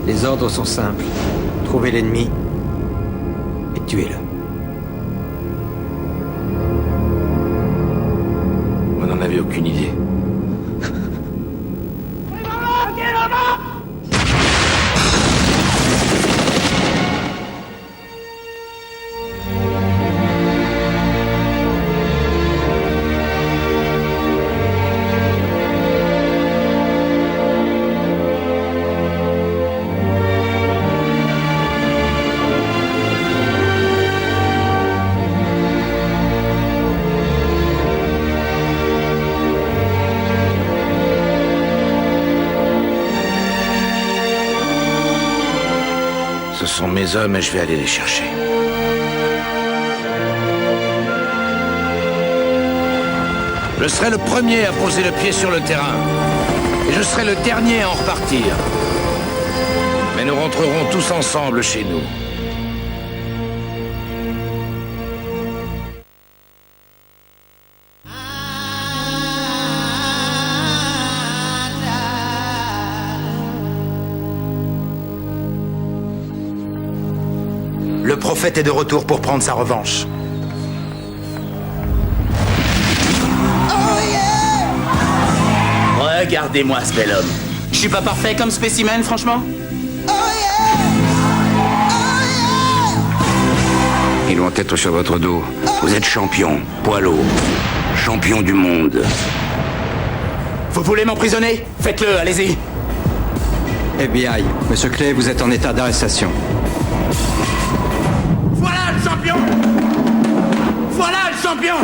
Les ordres sont simples. Trouvez l'ennemi et tuez-le. Vous n'en avez aucune idée. Ce sont mes hommes et je vais aller les chercher. Je serai le premier à poser le pied sur le terrain. Et je serai le dernier à en repartir. Mais nous rentrerons tous ensemble chez nous. Le prophète est de retour pour prendre sa revanche. Regardez-moi ce bel homme. Je suis pas parfait comme spécimen, franchement. Ils vont être sur votre dos. Vous êtes champion, poids lourd, champion du monde. Vous voulez m'emprisonner? Faites-le, allez-y. FBI, Monsieur Clay, vous êtes en état d'arrestation. Voilà le champion! Voilà le champion!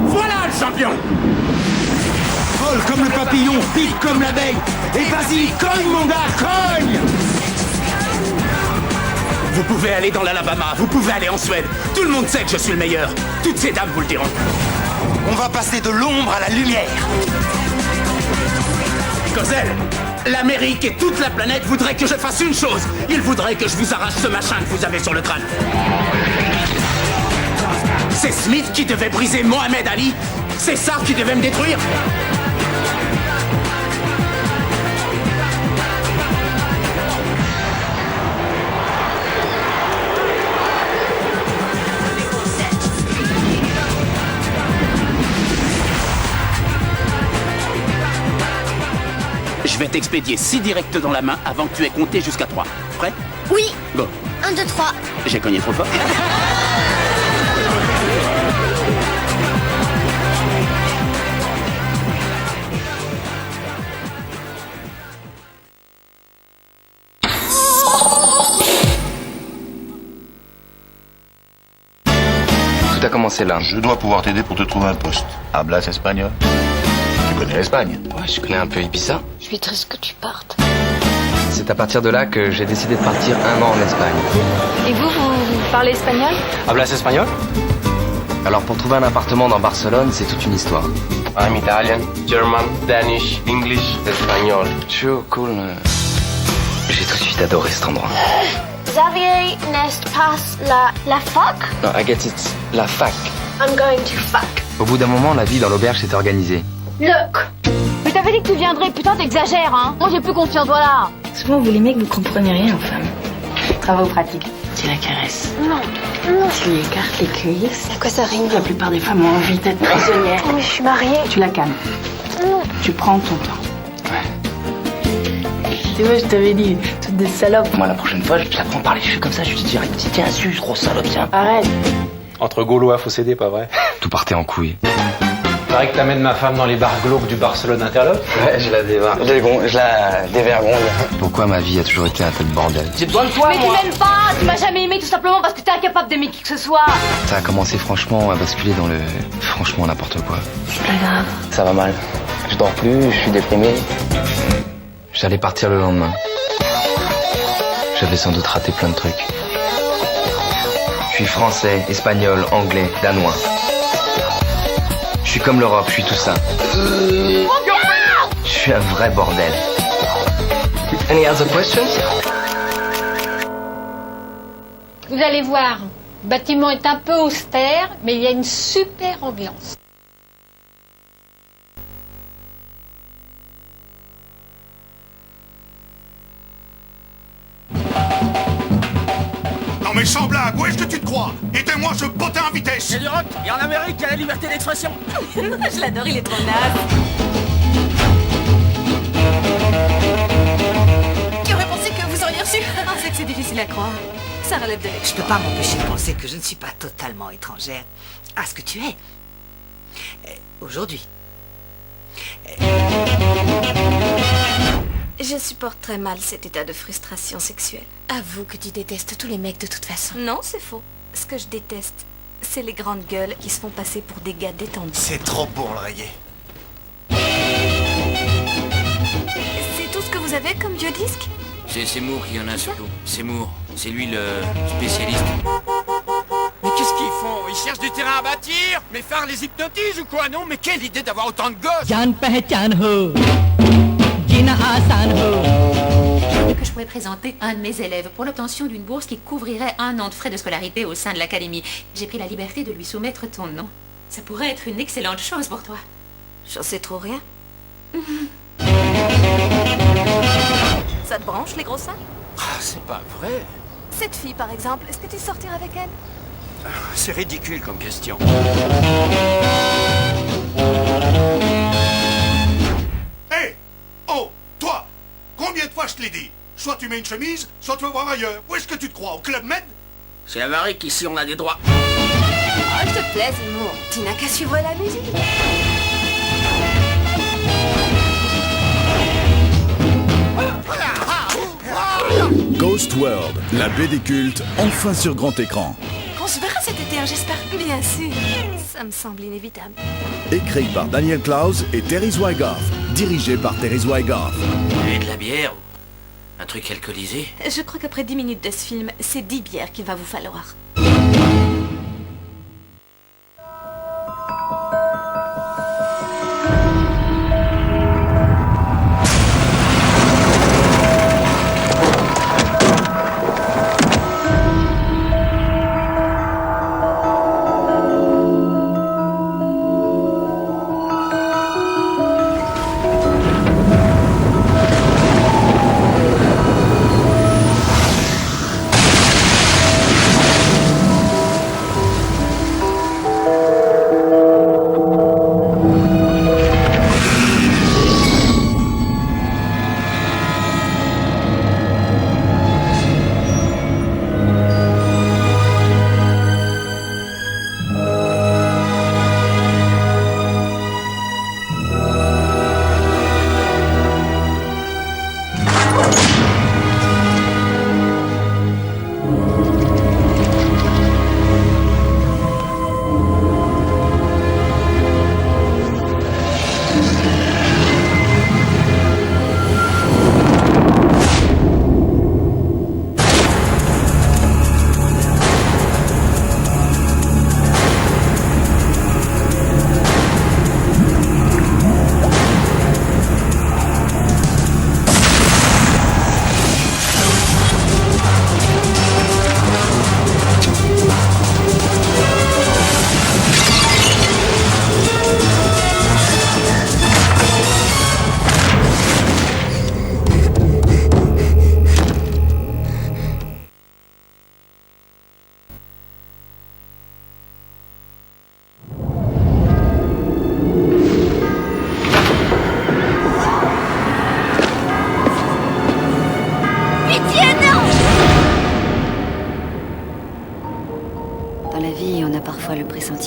Voilà le champion! Vole comme le papillon, pique comme l'abeille. Et vas-y, cogne mon gars, cogne! Vous pouvez aller dans l'Alabama, vous pouvez aller en Suède. Tout le monde sait que je suis le meilleur. Toutes ces dames vous le diront. On va passer de l'ombre à la lumière. Cosel, l'Amérique et toute la planète voudraient que je fasse une chose. Ils voudraient que je vous arrache ce machin que vous avez sur le crâne. C'est Smith qui devait briser Mohamed Ali. C'est ça qui devait me détruire. Je vais t'expédier 6 directs dans la main avant que tu aies compté jusqu'à 3. Prêt? Oui. Bon. 1, 2, 3. J'ai cogné trop fort. Tout a commencé là. Je dois pouvoir t'aider pour te trouver un poste. Hablas espagnol? Tu connais l'Espagne? Ouais, je connais un peu Ibiza. Je suis triste que tu partes. C'est à partir de là que j'ai décidé de partir 1 an en Espagne. Et vous parlez espagnol? Hablas espagnol? Alors pour trouver un appartement dans Barcelone, c'est toute une histoire. I'm Italian, German, Danish, English, espagnol. Sure, cool. J'ai tout de suite adoré cet endroit. Xavier n'est pas la fac? Non, I get it. La fac. I'm going to fac. Au bout d'un moment, la vie dans l'auberge s'est organisée. Look. Mais t'avais dit que tu viendrais, putain t'exagères hein. Moi j'ai plus confiance, voilà. Souvent vous les mecs vous comprenez rien aux femmes. Travaux pratiques. C'est la caresse. Non. Tu lui écartes les cuisses. À quoi ça rime? La plupart des femmes ont envie d'être prisonnières. Mais je suis mariée. Tu la calmes. Non. Tu prends ton temps. Tu vois, je t'avais dit, toutes des salopes. Moi, la prochaine fois, je la prends par les cheveux comme ça, je lui dis direct, tiens, sus, gros salope, tiens. Arrête. Entre Gaulois, faut s'aider, pas vrai? Tout partait en couille. Pareil que t'amènes ma femme dans les bars glauques du Barcelone Interlope. Ouais, je la dévergonde. Pourquoi ma vie a toujours été un tel bordel? J'ai besoin de toi, Mais tu m'aimes pas, tu m'as jamais aimé tout simplement parce que t'es incapable d'aimer qui que ce soit. Ça a commencé franchement à basculer dans le... Franchement n'importe quoi. C'est pas grave. Ça va mal. Je dors plus, je suis déprimé. J'allais partir le lendemain. J'avais sans doute raté plein de trucs. Je suis français, espagnol, anglais, danois. Je suis comme l'Europe, je suis tout ça. Je suis un vrai bordel. Any other questions? Vous allez voir, le bâtiment est un peu austère, mais il y a une super ambiance. Non mais sans blague, où est-ce que tu te crois? Aidez-moi ce potin en vitesse. C'est du rock, et en Amérique, il y a la liberté d'expression. Je l'adore, il est trop naze. Qui aurait pensé que vous auriez reçu? C'est que c'est difficile à croire. Ça relève de l'exploit. Je peux pas m'empêcher de penser que je ne suis pas totalement étrangère à ce que tu es. Aujourd'hui. Je supporte très mal cet état de frustration sexuelle. Avoue que tu détestes tous les mecs de toute façon. Non, c'est faux. Ce que je déteste, c'est les grandes gueules qui se font passer pour des gars détendus. C'est trop pour l'oreiller. C'est tout ce que vous avez comme vieux disque? C'est Seymour qui en a surtout. Seymour, c'est lui le spécialiste. Mais qu'est-ce qu'ils font? Ils cherchent du terrain à bâtir? Mais Phare les hypnotise ou quoi? Non, mais quelle idée d'avoir autant de gosses! Que je pourrais présenter un de mes élèves pour l'obtention d'une bourse qui couvrirait un an de frais de scolarité au sein de l'académie. J'ai pris la liberté de lui soumettre ton nom. Ça pourrait être une excellente chose pour toi. J'en sais trop rien. Ça te branche, les gros seins? Ah, c'est pas vrai. Cette fille, par exemple, est-ce que tu sortirais avec elle? C'est ridicule comme question. Hé! Oh! Toi! Combien de fois je te l'ai dit? Soit tu mets une chemise, soit tu vas voir ailleurs. Où est-ce que tu te crois? Au Club Med? C'est avéré qu'ici on a des droits. Oh, je te plaise, Seymour. Tu n'as qu'à suivre la musique. Ghost World, la BD culte, enfin sur grand écran. On se verra cet été, hein, j'espère. Bien sûr. Ça me semble inévitable. Écrit par Daniel Klaus et Terry Zwigoff. Dirigé par Terry Zwigoff. Et de la bière ou un truc alcoolisé? Je crois qu'après 10 minutes de ce film, c'est 10 bières qu'il va vous falloir.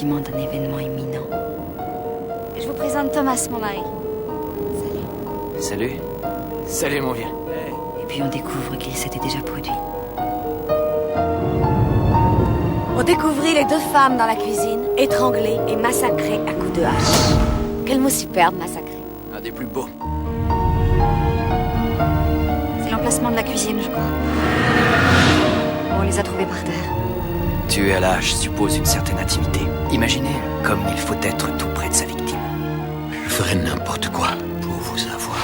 pressentiment d'un événement imminent. Je vous présente Thomas, mon mari. Salut. Salut, mon vieux. Et puis on découvre qu'il s'était déjà produit. On découvrit les deux femmes dans la cuisine, étranglées et massacrées à coups de hache. Quel mot superbe, massacré. Un des plus beaux. C'est l'emplacement de la cuisine, je crois. On les a trouvés par terre. Tuer à la hache suppose une certaine intimité. Imaginez comme il faut être tout près de sa victime. Je ferais n'importe quoi pour vous avoir.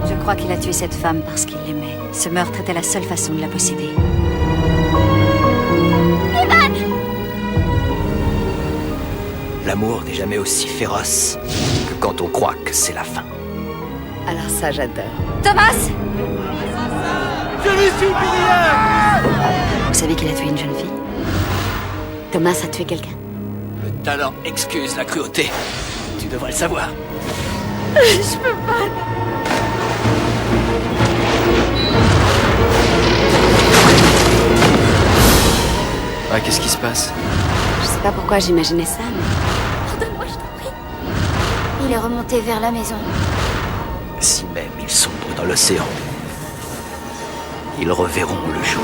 Je crois qu'il a tué cette femme parce qu'il l'aimait. Ce meurtre était la seule façon de la posséder. Evan! L'amour n'est jamais aussi féroce que quand on croit que c'est la fin. Alors ça, j'adore. Thomas! Je lui suis Vous savez qu'il a tué une jeune fille? Thomas a tué quelqu'un. Le talent excuse la cruauté. Tu devrais le savoir. Je peux pas. Ah, qu'est-ce qui se passe? Je sais pas pourquoi j'imaginais ça, mais... Pardonne-moi, je t'en prie. Il est remonté vers la maison. Si même ils sombrent dans l'océan, ils reverront le jour.